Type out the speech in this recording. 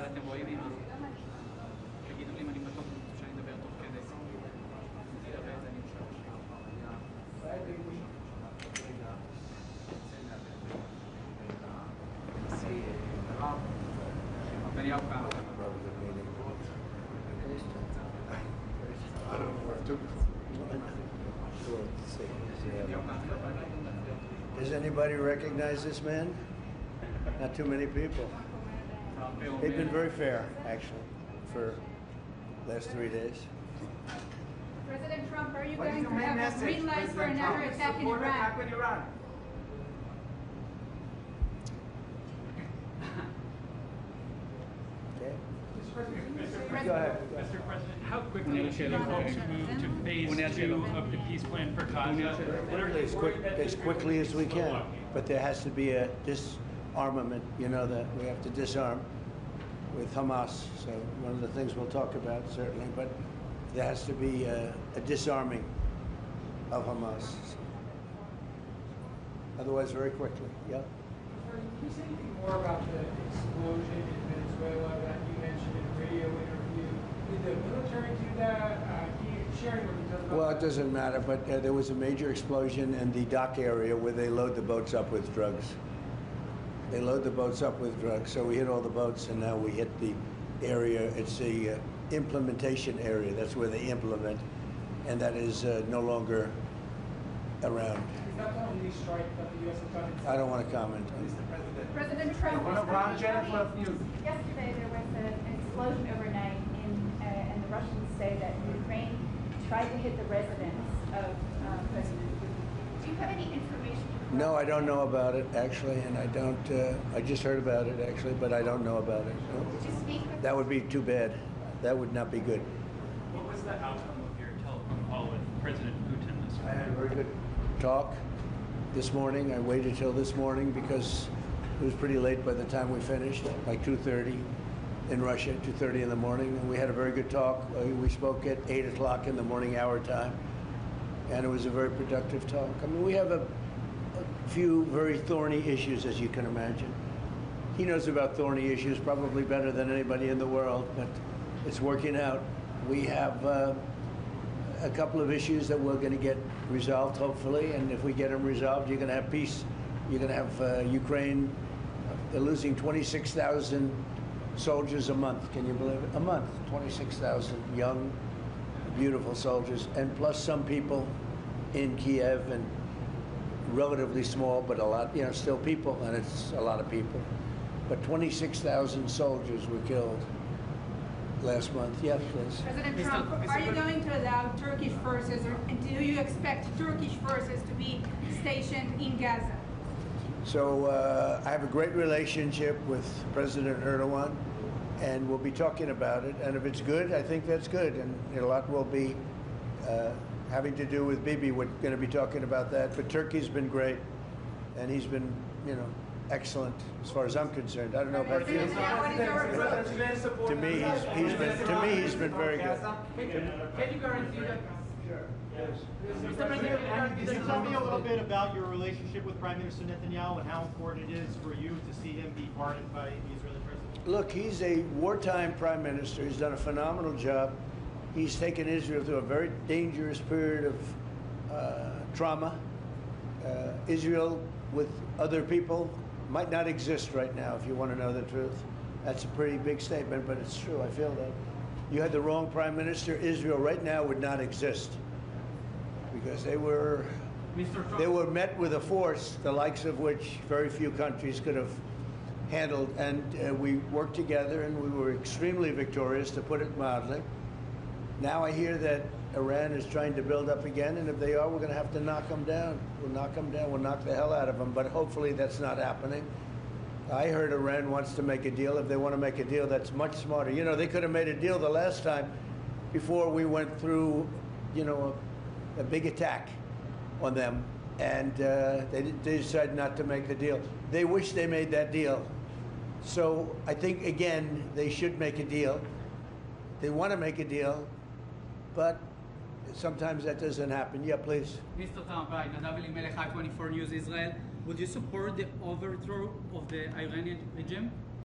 אבל אתם רואים אם... תגידו לי אם אני בטוח שאני אדבר תוך כדי. Does anybody recognize this man? Not too many people. They've been very fair, actually, for the last 3 days. President Trump, are you going to have a green light for another attack in Iran? Okay. Go ahead. Mr. President, how quickly should you folks move to phase 2 of the peace plan for Gaza? As quickly as we can, but there has to be a disarmament. You know that we have to disarm with Hamas. So one of the things we'll talk about certainly, but there has to be a disarming of Hamas. Otherwise, very quickly. Yeah. Can you say anything more about the explosion in Venezuela that you mentioned in a radio interview? Did the military do that? Can you share any more details about Well, it doesn't matter, but there was a major explosion in the dock area where they load the boats up with drugs. They load the boats up with drugs. So we hit all the boats, and now we hit the area. It's the implementation area. That's where they implement, and that is no longer around. Is that the only strike that the U.S. has done? I don't want to comment. President Trump, yesterday there was an explosion overnight and the Russians say that Ukraine tried to hit the residence of President Putin. Do you have any information? No, I don't know about it, actually, and I don't, I just heard about it, actually, but I don't know about it. No. Did you speak with That would be too bad. That would not be good. What was the outcome of your telephone call with President Putin this I had a morning? very good talk this morning. I waited till this morning because it was pretty late by the time we finished, like 2:30 in Russia, 2:30 in the morning. And we had a very good talk. We spoke at 8 o'clock in the morning hour time, and it was a very productive talk. I mean, we have a few very thorny issues, as you can imagine. He knows about thorny issues probably better than anybody in the world, but it's working out. We have a couple of issues that we're going to get resolved, hopefully, and if we get them resolved, you're going to have peace. You're going to have Ukraine, they're losing 26,000 soldiers a month. Can you believe it? A month, 26,000 young, beautiful soldiers, and plus some people in Kiev, and relatively small, but a lot, you know, still people, and it's a lot of people. But 26,000 soldiers were killed last month. Yes, please. President Trump, are you going to allow Turkish forces, or do you expect Turkish forces to be stationed in Gaza? So I have a great relationship with President Erdogan, and we'll be talking about it. And if it's good, I think that's good. And a lot will be having to do with Bibi. We're going to be talking about that. But Turkey's been great, and he's been, you know, excellent as far as I'm concerned. I don't know about you. To me, he's been very good. Can you guarantee that? Sure. Yes. Mr. President, Can you tell me a little bit about your relationship with Prime Minister Netanyahu and how important it is for you to see him be pardoned by the Israeli president? Look, he's a wartime prime minister. He's done a phenomenal job. He's taken Israel through a very dangerous period of trauma. Israel, with other people, might not exist right now, if you want to know the truth. That's a pretty big statement, but it's true. I feel that. You had the wrong prime minister. Israel right now would not exist because they were met with a force the likes of which very few countries could have handled. And we worked together, and we were extremely victorious, to put it mildly. Now I hear that Iran is trying to build up again, and if they are, we're going to have to knock them down. We'll knock them down. We'll knock the hell out of them. But hopefully that's not happening. I heard Iran wants to make a deal. If they want to make a deal, that's much smarter. You know, they could have made a deal the last time before we went through, you know, a big attack on them, and they decided not to make the deal. They wish they made that deal. So I think, again, they should make a deal. They want to make a deal, but sometimes that doesn't happen. Yeah, please. Mr. Trump, hi, Nadav Elimelech, 24 News Israel. Would you support the overthrow of the Iranian regime?